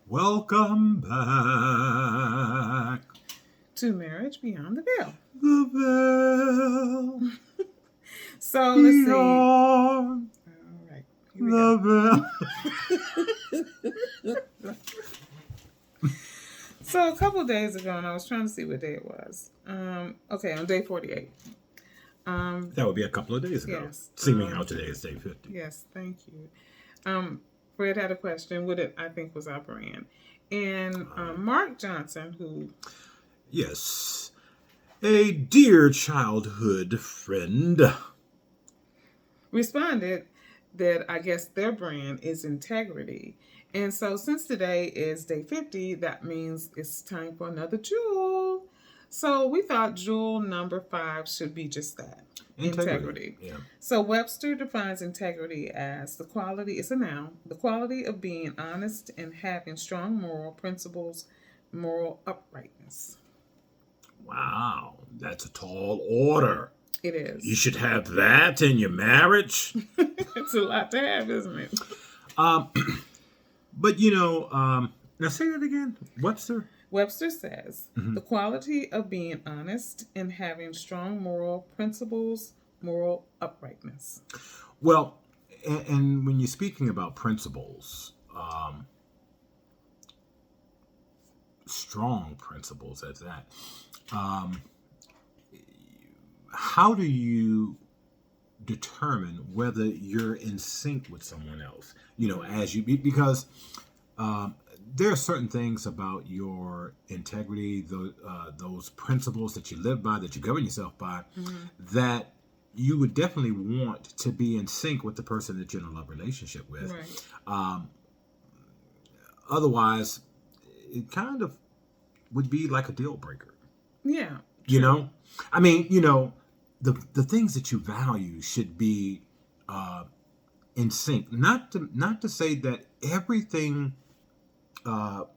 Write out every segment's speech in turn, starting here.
Welcome back. To Marriage Beyond the Veil. The veil. So let's see. All Beyond right. Here we go. the veil. So a couple of days ago, and I was trying to see what day it was. Okay, on day 48. That would be a couple of days ago. Yes. Seeming how today is day 50. Yes, thank you. Fred had a question. What it I think was our brand, and Mark Johnson, who Yes. A dear childhood friend. responded that I guess their brand is integrity. And so since today is day 50, that means it's time for another jewel. So we thought jewel number 5 should be just that. Integrity. Yeah. So Webster defines integrity as the quality, it's a noun, the quality of being honest and having strong moral principles, moral uprightness. Wow. That's a tall order. It is. You should have that in your marriage. It's a lot to have, isn't it? But now say that again. Webster? Webster says the quality of being honest and having strong moral principles, moral uprightness. Well, and when you're speaking about principles, strong principles at that, how do you determine whether you're in sync with someone else? Because there are certain things about your integrity, those principles that you live by, that you govern yourself by, that you would definitely want to be in sync with the person that you're in a love relationship with. Right. Otherwise, it kind of would be like a deal breaker. Yeah. You know? I mean, the things that you value should be in sync. Not to say that everything will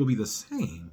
be the same,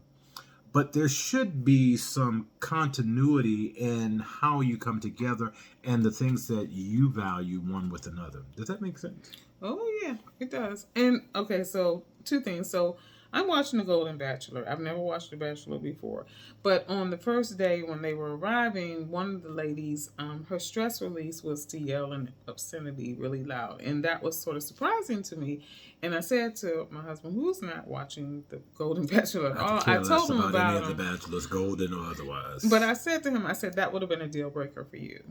but there should be some continuity in how you come together and the things that you value one with another. Does that make sense? Oh, yeah, it does. And, okay, so 2 things. So I'm watching The Golden Bachelor. I've never watched The Bachelor before. But on the first day when they were arriving, one of the ladies, her stress release was to yell in obscenity really loud. And that was sort of surprising to me. And I said to my husband, who's not watching The Golden Bachelor at all, I told him about any of the Bachelors, golden or otherwise. But I said to him, that would have been a deal breaker for you.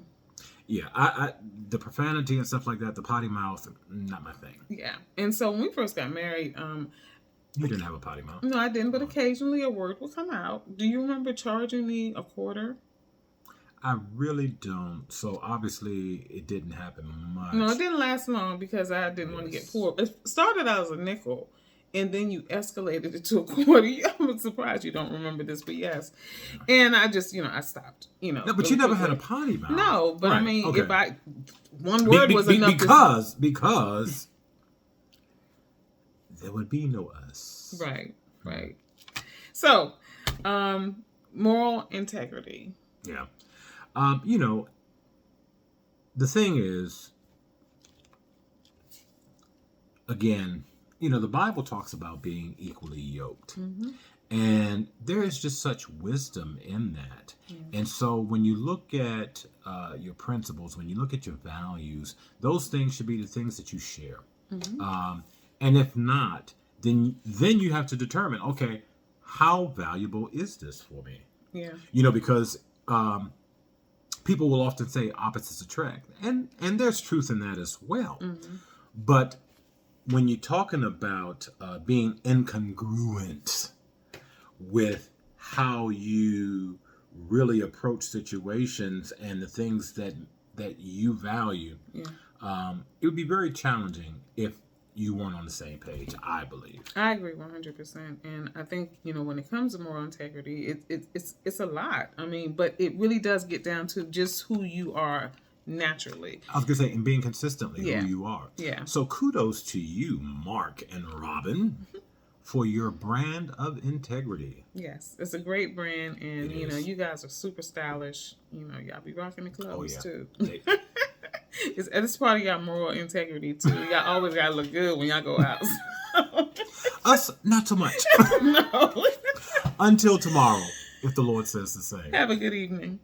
Yeah, I the profanity and stuff like that, the potty mouth, not my thing. Yeah. And so when we first got married, you didn't have a potty mouth. No, I didn't, but occasionally a word would come out. Do you remember charging me a quarter? I really don't. So obviously it didn't happen much. No, it didn't last long because I didn't want to get poor. It started out as a nickel, and then you escalated it to a quarter. I'm surprised you don't remember this, but yes. And I just, I stopped. No, but you never had a potty mouth. No, but right. I mean, okay. if one word was enough. Because there would be no us. Right. So, moral integrity. Yeah. The thing is, again, the Bible talks about being equally yoked. Mm-hmm. And there is just such wisdom in that. Yeah. And so when you look at your principles, when you look at your values, those things should be the things that you share. Mm-hmm. And if not, then you have to determine, okay, how valuable is this for me? Yeah. Because people will often say opposites attract. And there's truth in that as well. Mm-hmm. But when you're talking about being incongruent with how you really approach situations and the things that you value, it would be very challenging if you weren't on the same page, I believe. I agree 100%. And I think, when it comes to moral integrity, it's a lot. I mean, but it really does get down to just who you are naturally. I was going to say, and being consistently who you are. Yeah. So kudos to you, Mark and Robin, for your brand of integrity. Yes, it's a great brand. And, you guys are super stylish. Y'all be rocking the clothes, too. It's part of y'all moral integrity, too. Y'all always got to look good when y'all go out. Us, not so much. No. Until tomorrow, if the Lord says the same. Have a good evening.